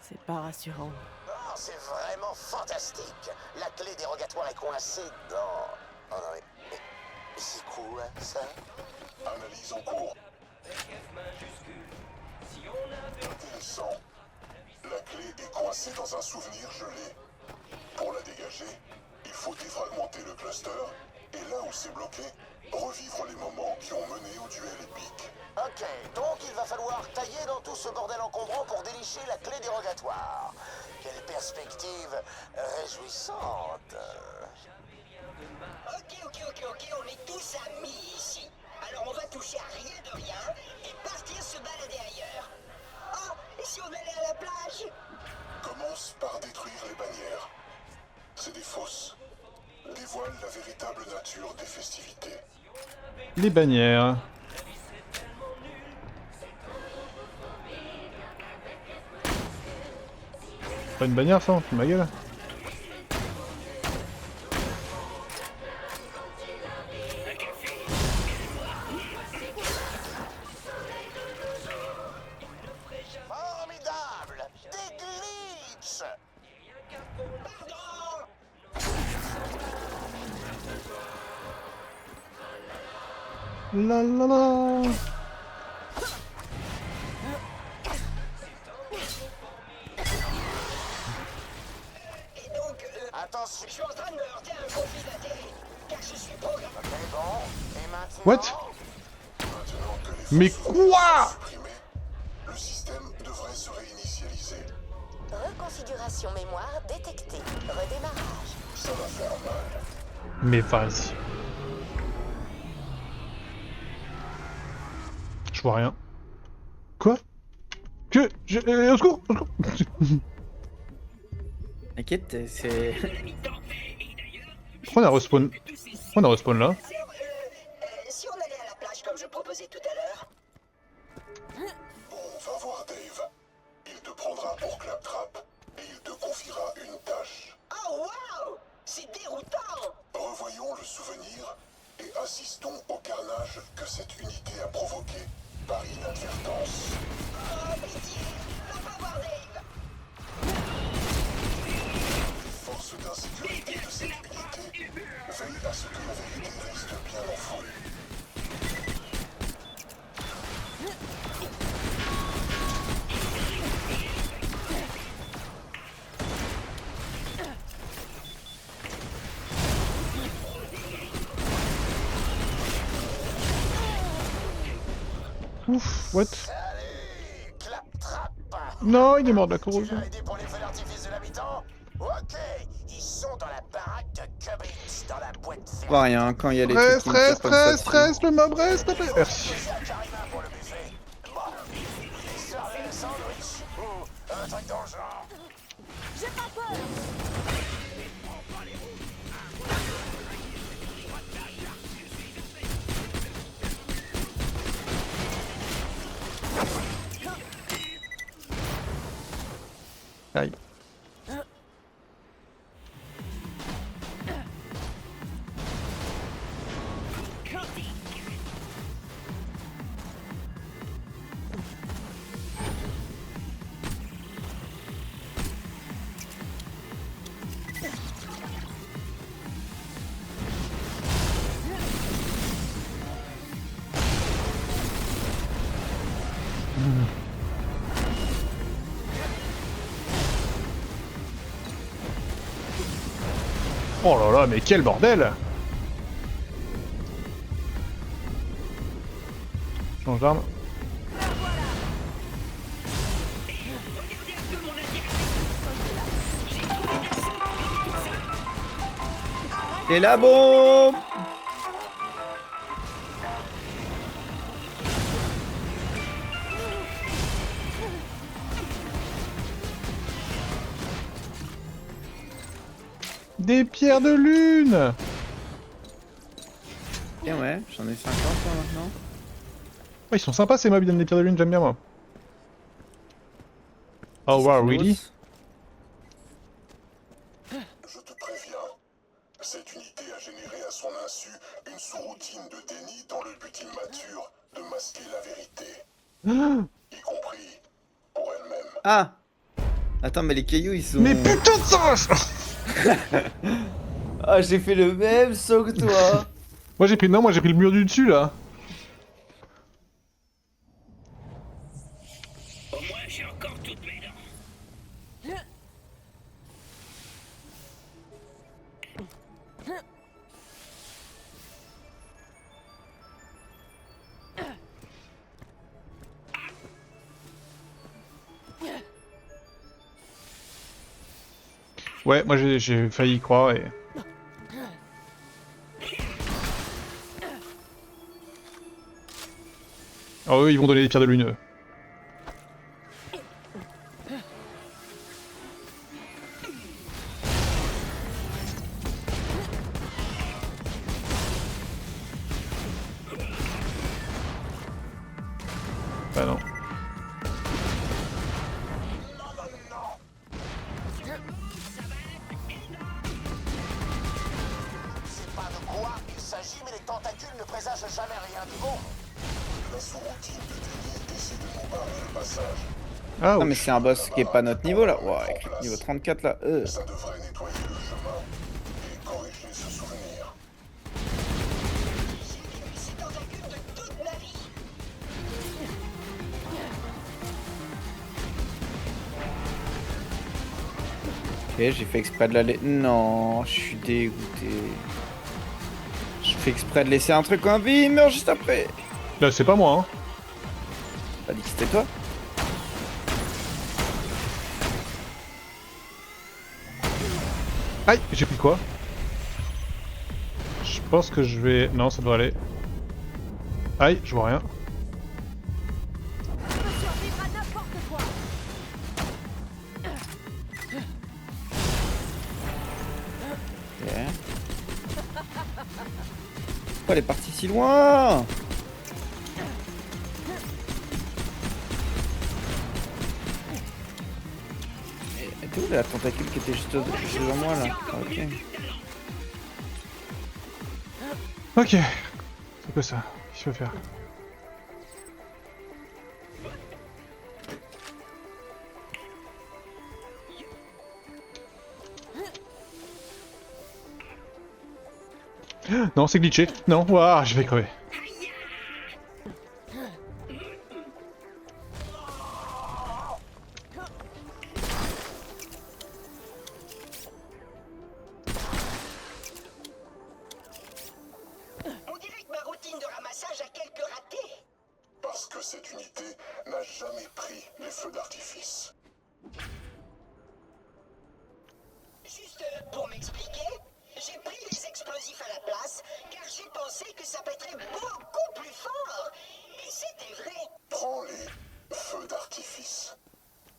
Speaker 2: C'est pas rassurant.
Speaker 7: Oh, c'est vraiment fantastique. La clé dérogatoire est coincée dans... Oh non mais c'est quoi ça?
Speaker 4: Analyse en cours. Intéressant. La clé est coincée dans un souvenir gelé. Pour la dégager, il faut défragmenter le cluster et là où c'est bloqué, revivre les moments qui ont mené au duel épique.
Speaker 7: Ok, donc il va falloir tailler dans tout ce bordel encombrant pour dénicher la clé dérogatoire. Quelle perspective réjouissante.
Speaker 5: Ok, on est tous amis ici. Alors on va toucher à rien de rien et partir se balader ailleurs. Oh, et si on allait à la plage?
Speaker 4: Commence par détruire les bannières. C'est des fausses. Dévoile la véritable nature des festivités.
Speaker 1: Les bannières. Pas une bannière ça, tu ma gueule.
Speaker 7: Formidable! Des glitches!
Speaker 1: La la la.
Speaker 5: Et donc,
Speaker 7: Attention!
Speaker 5: je suis en train de me heurter à un conflit d'intérêts, car je suis programmé.
Speaker 7: C'est bon. Et maintenant...
Speaker 1: What?
Speaker 4: Maintenant que les
Speaker 1: Mais
Speaker 4: forces
Speaker 1: quoi?
Speaker 4: sont supprimées, le système devrait se réinitialiser.
Speaker 6: Reconfiguration mémoire détectée. Redémarrage.
Speaker 4: Ça va faire mal.
Speaker 1: Mais vas-y. Je vois rien. Quoi? Que? Au secours! Au secours!
Speaker 3: T'inquiète, c'est...
Speaker 1: Pourquoi on a respawn? Pourquoi on a respawn là?
Speaker 5: Si on allait à la plage comme je proposais tout à l'heure.
Speaker 4: Bon, va voir Dave. Il te prendra pour Claptrap et il te confiera une tâche.
Speaker 5: Oh waouh! C'est déroutant!
Speaker 4: Revoyons le souvenir et assistons au carnage que cette unité a provoqué par inadvertance.
Speaker 5: Oh pitié! Va pas voir Dave!
Speaker 4: Les forces d'insécurité de cette unité veillent à ce que la vérité reste bien enfouie.
Speaker 1: Ouf, what?
Speaker 7: Salut! Claptrap!
Speaker 1: Non, il est mort de la
Speaker 7: Tu
Speaker 1: corrosion.
Speaker 7: l'as aidé pour les feux d'artifice de l'habitant? Ok! Ils sont dans la baraque de Cubbins, dans la boîte fermée.
Speaker 3: Pas rien, quand il y a les
Speaker 1: Reste,
Speaker 3: trucs qui me tirent
Speaker 1: reste,
Speaker 3: comme ça
Speaker 1: reste,
Speaker 3: dessus.
Speaker 1: reste, le mob reste, s'il te plaît. Merci.
Speaker 7: C'est à Karima pour le buffet. Bon, histoire de sandwich ou un truc dans le genre.
Speaker 1: Aïe. Oh là là, mais quel bordel! Change d'arme.
Speaker 3: Et la bombe!
Speaker 1: Des pierres de lune!
Speaker 3: Et ouais, j'en ai 50 là maintenant.
Speaker 1: Oh, ils sont sympas ces mobs, ils donnent des pierres de lune, j'aime bien moi. Oh wow, really?
Speaker 4: Je te préviens, cette unité a généré à son insu une sous-routine de déni dans le but immature de masquer la vérité, y compris pour elle-même.
Speaker 3: Ah! Attends, mais les cailloux ils sont...
Speaker 1: Mais putain de ça!
Speaker 3: Ah, j'ai fait le même saut que toi!
Speaker 1: Moi j'ai pris le mur du dessus là.
Speaker 5: Au moins j'ai encore toutes mes dents.
Speaker 1: Ouais, moi j'ai failli y croire et... Oh eux ils vont donner des pierres de lune eux. Bah non.
Speaker 7: présage jamais rien du bon.
Speaker 4: La sous-routine de Denis essaie de nous barrer le passage.
Speaker 1: Ah,
Speaker 3: Non
Speaker 1: ouch.
Speaker 3: mais c'est un boss qui est pas notre niveau là. Ouais, avec le niveau 34 là.
Speaker 4: Ça devrait nettoyer le chemin et corriger ce souvenir.
Speaker 5: J'ai vécu ces tentacules de toute ma vie.
Speaker 3: Ok, j'ai fait exprès de la laisser. Non, je suis dégoûté. Je fais exprès de laisser un truc en vie, il meurt juste après.
Speaker 1: Là, c'est pas moi, hein.
Speaker 3: T'as dit que c'était toi?
Speaker 1: Aïe, j'ai pris quoi? Je pense que je vais... Non, ça doit aller. Aïe, je vois rien.
Speaker 3: Ok. Pourquoi elle est partie si loin? Et t'es où la tentacule qui était juste devant moi là? Ah, ok.
Speaker 1: Ok. C'est quoi ça? Qu'est-ce qu'il faut faire? Non, c'est glitché. Non, waouh, je vais crever.
Speaker 5: On dirait que ma routine de ramassage a quelques ratés.
Speaker 4: Parce que cette unité n'a jamais pris les feux d'artifice.
Speaker 5: Juste pour m'expliquer, j'ai pris les explosifs à la place car j'ai pensé que ça pèterait beaucoup plus fort. Et c'était vrai.
Speaker 4: Prends les feux d'artifice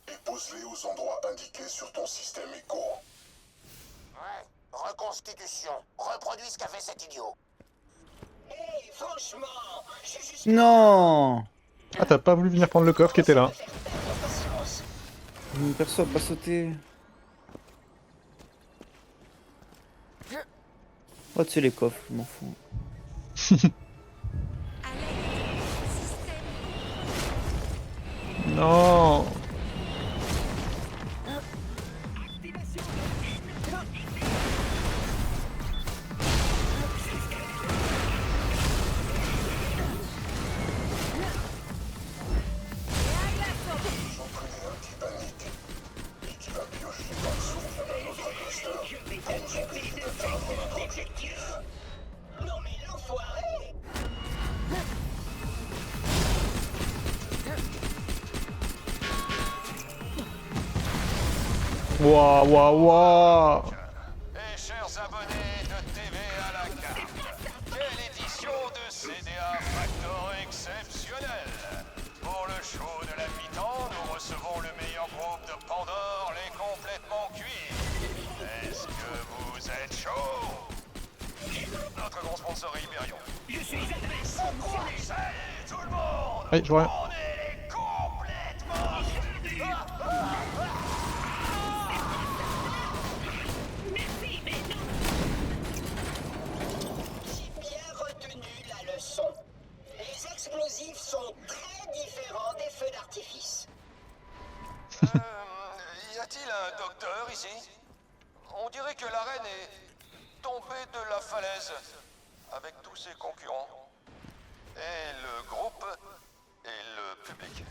Speaker 4: et pose-les aux endroits indiqués sur ton système écho.
Speaker 7: Ouais. Reconstitution. Reproduis ce qu'a fait cet idiot.
Speaker 5: Hé, franchement, je suis juste
Speaker 3: Non!
Speaker 1: Ah, t'as pas voulu venir prendre le coffre qui était là.
Speaker 5: faire perdre patience.
Speaker 3: Une personne a pas sauté. Oh, tu sais les coffres, je m'en fous.
Speaker 1: Non.
Speaker 4: J'en connais un qui panique et qui va piocher dans le souvenir d'un autre cluster pour nous empêcher d'atteindre notre objectif.
Speaker 5: Non mais l'enfoiré!
Speaker 1: Waouh, waouh, waouh.
Speaker 8: Et chers abonnés de TV à la carte, quelle édition de CDA Factor exceptionnelle! Pour le show de la mi-temps, nous recevons le meilleur groupe de Pandore, les complètement cuits. Est-ce que vous êtes chaud? Notre grand sponsor est Hyperion. Salut tout le monde!
Speaker 1: Aïe, je vois rien.
Speaker 8: On est complètement...
Speaker 5: J'ai bien retenu la leçon. Les explosifs sont très différents des feux d'artifice.
Speaker 8: Y a-t-il un docteur ici? On dirait que la reine est tombée de la falaise avec tous ses concurrents. Et le groupe et le public.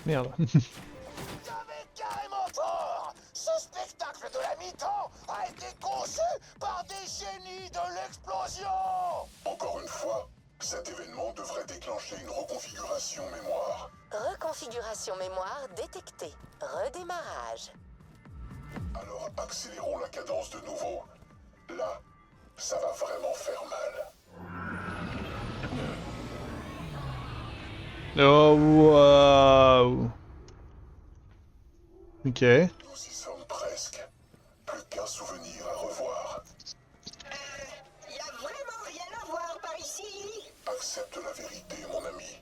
Speaker 1: Merde.
Speaker 7: Vous avez carrément tort. Ce spectacle de la mi-temps a été conçu par des génies de l'explosion.
Speaker 4: Encore une fois, cet événement devrait déclencher une reconfiguration mémoire.
Speaker 6: Reconfiguration mémoire détectée. Redémarrage.
Speaker 4: Alors accélérons la cadence de nouveau. Là, ça va vraiment faire mal.
Speaker 1: Oh, waouh. Ok.
Speaker 4: Nous y sommes presque. Plus qu'un souvenir à revoir.
Speaker 5: Y a vraiment rien à voir par ici.
Speaker 4: Accepte la vérité, mon ami.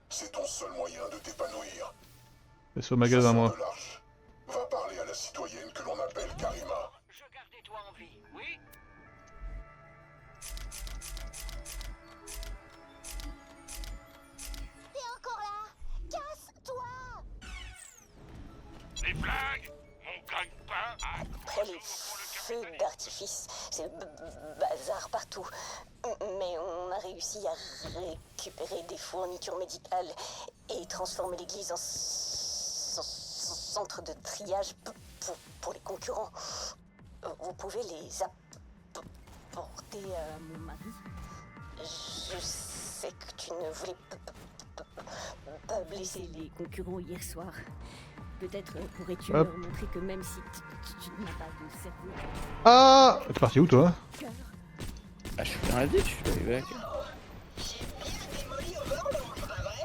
Speaker 4: C'est ton seul moyen de t'épanouir.
Speaker 1: C'est au magasin,
Speaker 4: Chasseur
Speaker 1: moi.
Speaker 4: de l'Arche, va parler à la citoyenne que l'on appelle Karima.
Speaker 5: Je gardais toi en vie, oui? les feux d'artifice, c'est le bazar partout. Mais on a réussi à récupérer des fournitures médicales et transformer l'église en centre de triage pour les concurrents. Vous pouvez les apporter à mon mari. Je sais que tu ne voulais pas blesser les concurrents hier soir. Peut-être pourrais-tu
Speaker 1: Hop.
Speaker 5: leur montrer que même si tu n'as pas de cerveau...
Speaker 1: Ah, t'es parti où toi?
Speaker 3: Ah, je suis dans la ville, je suis arrivé avec.
Speaker 5: J'ai bien démoli Overlord, pas vrai?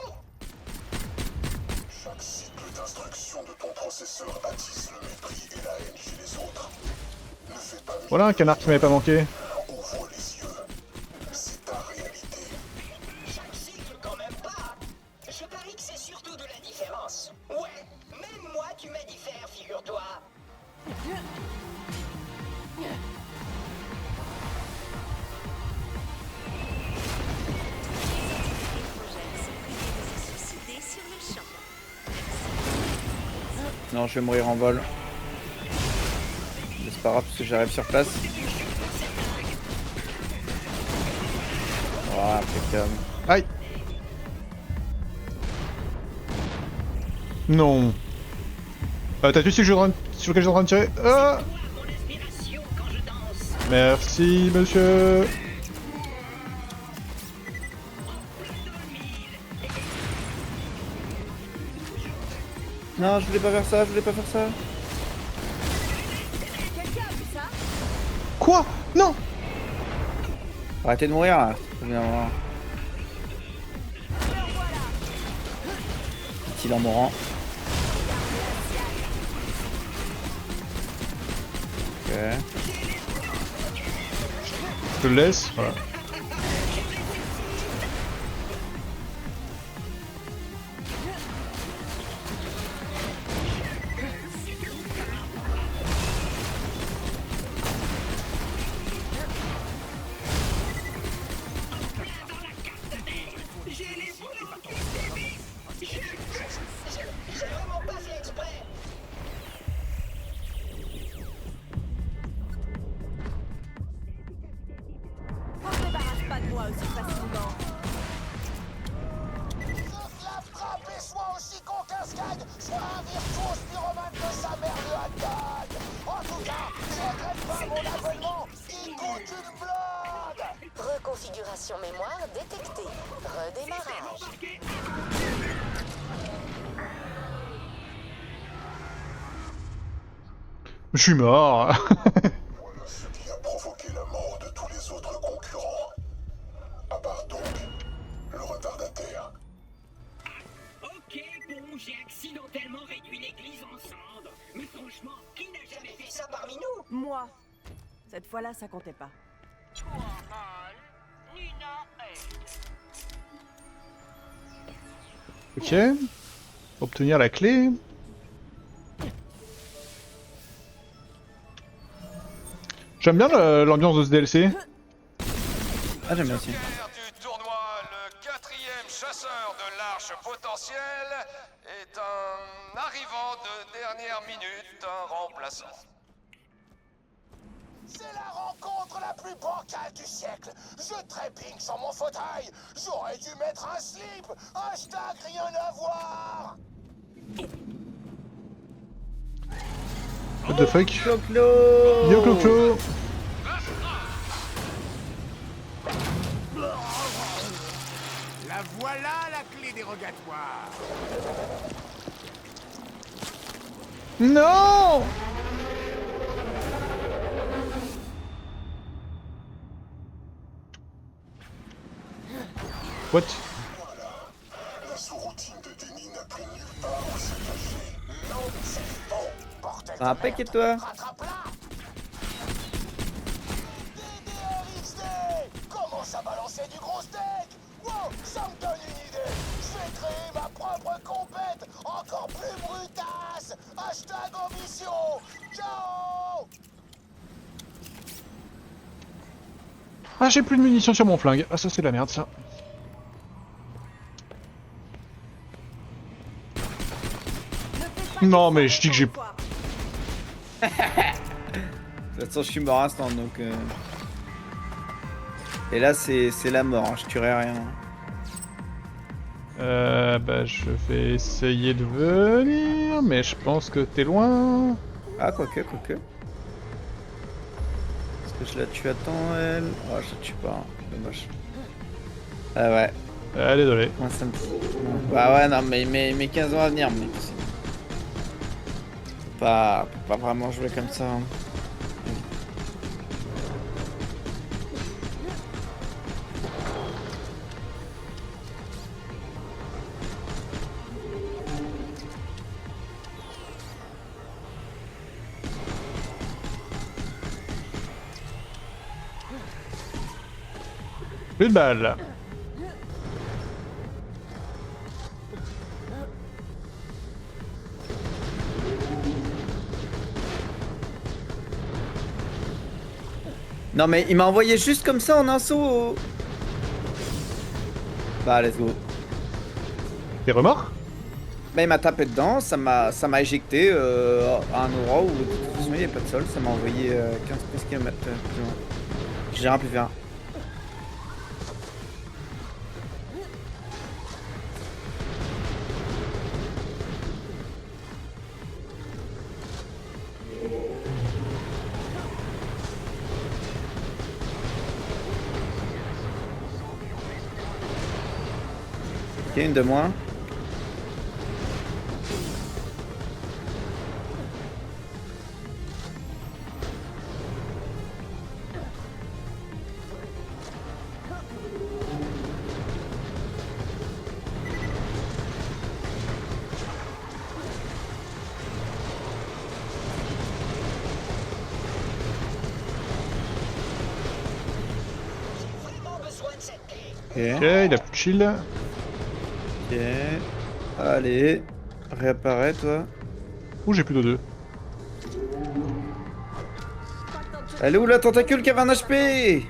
Speaker 4: Chaque cycle d'instruction de ton processeur attise le mépris et la haine chez les autres. Ne fais pas mieux.
Speaker 1: Voilà un canard qui m'avait pas manqué.
Speaker 4: Ouvre les yeux. C'est ta réalité.
Speaker 5: Chaque cycle quand même pas. Je parie que c'est surtout de la différence. Ouais, même moi tu m'as diffère, figure-toi.
Speaker 6: Suicider sur le champ.
Speaker 3: Non, je vais mourir en vol. Mais c'est pas grave parce que j'arrive sur place. Voilà, impeccable.
Speaker 1: Aïe. Non. T'as tué sur lequel je suis en train de tirer? Ah. Merci, monsieur.
Speaker 3: Non, je voulais pas faire ça, je voulais pas faire ça.
Speaker 1: Quoi? Non.
Speaker 3: Arrêtez de mourir là. Faut bien voir. Est-il en mourant? Ok.
Speaker 1: Je le laisse. Voilà.
Speaker 5: J'ai vraiment pas fait exprès.
Speaker 2: On se débarrasse pas de moi aussi facilement.
Speaker 7: Sauf la frappe et soit aussi con qu'un skag, soit un virtuose pyromane de sa mère le hot-dog. En tout cas, je regrette pas mon abonnement, il coûte une blonde.
Speaker 6: Reconfiguration mémoire détectée. Redémarrage.
Speaker 1: Je suis mort.
Speaker 4: Voilà ce qui a provoqué la mort de tous les autres concurrents. À part donc le retardataire.
Speaker 5: Ok, bon, j'ai accidentellement réduit l'église en cendres. Mais franchement, qui n'a jamais fait ça parmi nous?
Speaker 2: Moi. Cette fois-là, ça comptait pas.
Speaker 1: Ok. Obtenir la clé. J'aime bien l'ambiance de ce DLC.
Speaker 3: Ah, j'aime bien aussi.
Speaker 8: Joker du tournoi, le 4e chasseur de l'arche potentielle est un arrivant de dernière minute, un remplaçant.
Speaker 7: C'est la rencontre la plus bancale du siècle. Je trépigne sur mon fauteuil. J'aurais dû mettre un slip. Hashtag rien à voir.
Speaker 1: What the fuck?
Speaker 3: Clo-clo.
Speaker 1: Yo Clo-Clo.
Speaker 9: La voilà la clé dérogatoire.
Speaker 1: Non. What?
Speaker 4: La sous-routine de déni n'a plus nulle part où se cacher.
Speaker 7: Non, c'est faux. Bordel de
Speaker 3: Ah,
Speaker 7: merde.
Speaker 3: paquet-toi.
Speaker 7: Rattrape-la. DDRXD. Commence à balancer du gros steak. Wow, ça me donne une idée. Je vais créer ma propre compète encore plus brutasse. Hashtag ambition. Ciao.
Speaker 1: Ah, j'ai plus de munitions sur mon flingue. Ah, ça c'est de la merde ça. Non mais je dis que j'ai...
Speaker 3: façon, je suis mort instant, donc... Et là, c'est la mort, hein, je tuerai rien.
Speaker 1: Bah je vais essayer de venir, mais je pense que t'es loin.
Speaker 3: Ah, quoique. Est-ce que je la tue à temps, elle? Oh, je la tue pas, hein. Dommage. Ah ouais.
Speaker 1: Ah, désolé.
Speaker 3: Moi, ça me... Bah ouais, non, mais mes 15 ans à venir, mec. Faut pas vraiment jouer comme ça. Hein.
Speaker 1: Plus de balles.
Speaker 3: Non mais il m'a envoyé juste comme ça en un saut. Bah let's go.
Speaker 1: T'es remords?
Speaker 3: Bah il m'a tapé dedans, ça m'a éjecté à un endroit où de toute façon il n'y a pas de sol, ça m'a envoyé 15 km plus loin. J'ai rien pu faire. Ok, une de moins.
Speaker 5: Vraiment besoin de cette clé.
Speaker 3: Ok.
Speaker 1: Ok, il a plus de shield.
Speaker 3: Ok. Allez. Réapparais toi.
Speaker 1: Ouh, j'ai plus de 2.
Speaker 3: Elle est où la tentacule qui avait un HP?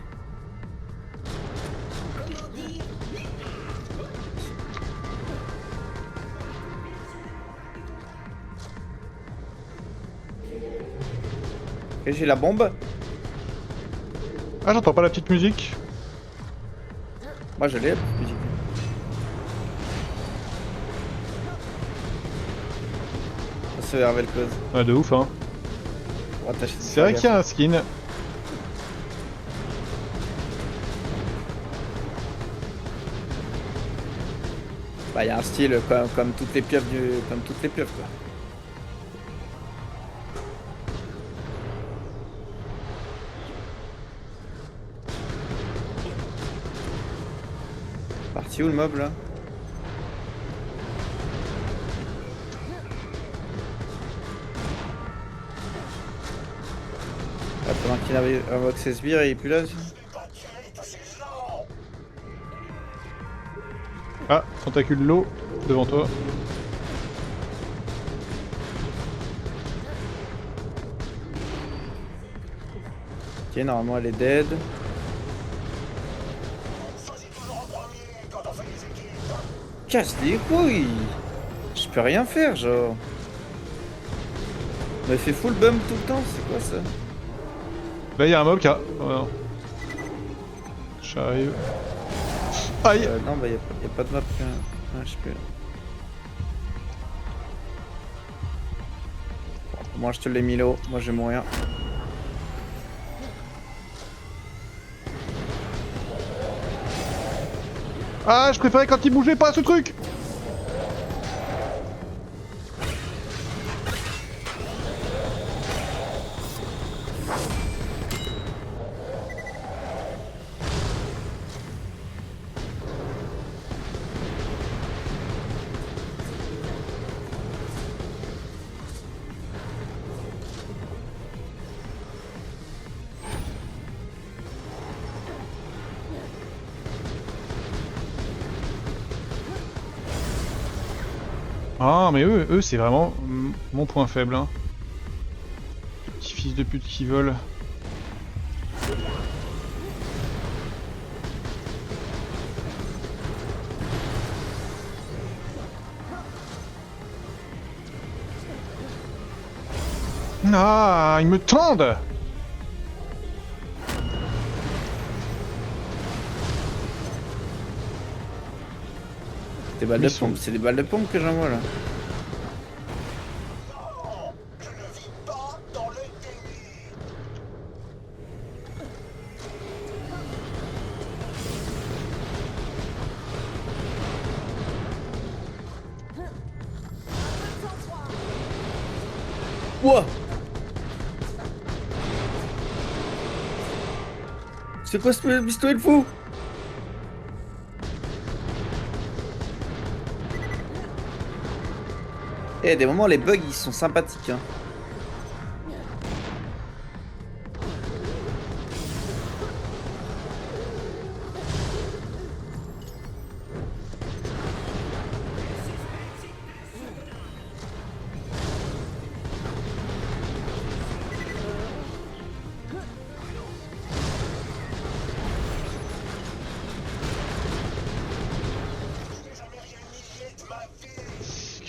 Speaker 3: Ok, j'ai la bombe.
Speaker 1: Ah, j'entends pas la petite musique.
Speaker 3: Moi je l'ai la petite musique. Ça va le cause.
Speaker 1: Ouais, de ouf, hein.
Speaker 3: Pour attacher
Speaker 1: C'est vrai qu'il y a un skin.
Speaker 3: Bah, il y a un style comme toutes les pieuvres comme toutes les pieuvres quoi. Parti où le mob là? Ah, pendant qu'il avait invoqué ses sbires, il est plus là aussi.
Speaker 1: Ah, tentacule l'eau devant toi.
Speaker 3: Ok, normalement elle est dead. Casse les couilles! Je peux rien faire, genre. On m'a fait full bump tout le temps, c'est quoi ça?
Speaker 1: Là, il y a un mob qui a... Oh non. J'arrive. Aïe!
Speaker 3: Non, bah y a pas de map qui a un HP. Moi je te l'ai mis là, moi je vais mourir.
Speaker 1: Ah, je préférais quand il bougeait pas ce truc! Ah, mais eux c'est vraiment mon point faible, hein. Petits fils de pute qui volent. Ah, ils me tendent!
Speaker 3: Des balles de pompe, c'est des balles de pompe que j'envoie là.
Speaker 5: Je ne vis pas dans le déni.
Speaker 3: Ouah! C'est quoi ce pistolet de fou? Eh, des moments, les bugs ils sont sympathiques. Hein.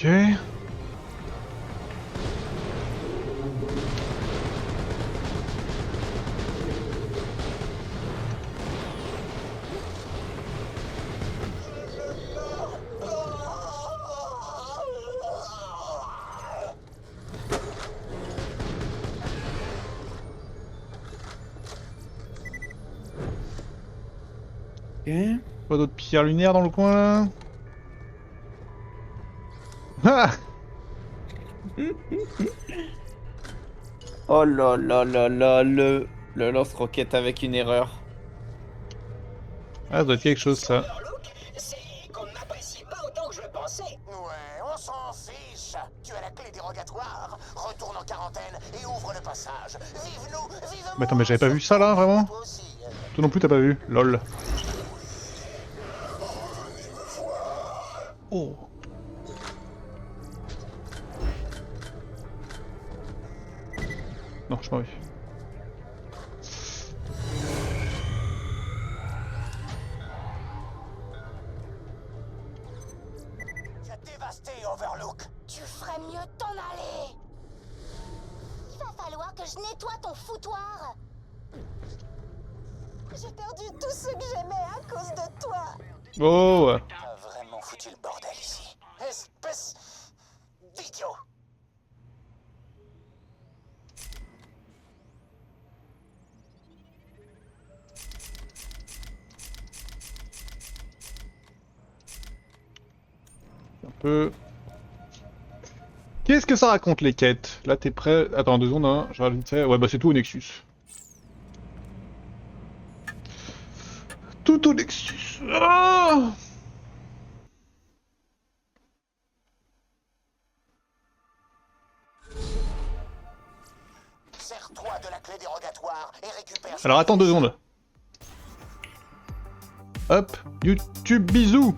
Speaker 1: Ok.
Speaker 3: Ok.
Speaker 1: Pas d'autres pierres lunaires dans le coin là? Ah!
Speaker 3: Oh là là là là, le lance-roquette avec une erreur.
Speaker 1: Ah, ça doit être quelque chose ça.
Speaker 5: Look, c'est qu'on ne m'apprécie pas autant que je le pensais.
Speaker 7: Ouais, on s'en fiche. Tu as la clé dérogatoire. Retourne en quarantaine et ouvre le passage. Vive-nous, vive
Speaker 1: Mais attends, mais j'avais pas vu ça là, vraiment?
Speaker 7: toi aussi.
Speaker 1: Toi non plus t'as pas vu? Lol. Oh. Non, je m'en vais.
Speaker 7: Tu as dévasté Overlook.
Speaker 10: Tu ferais mieux de t'en aller. Il va falloir que je nettoie ton foutoir. J'ai perdu tout ce que j'aimais à cause de toi.
Speaker 1: Oh ouais.
Speaker 7: T'as vraiment foutu le bordel ici. Espèce d'idiot.
Speaker 1: Un peu... Qu'est-ce que ça raconte les quêtes? Là t'es prêt? Attends 2 secondes hein, je regarde vite fait. Ouais bah c'est tout au Nexus. Tout au Nexus. Ah,
Speaker 7: Sers-toi de la clé dérogatoire et récupère...
Speaker 1: alors attends 2 secondes. Hop, YouTube, bisous.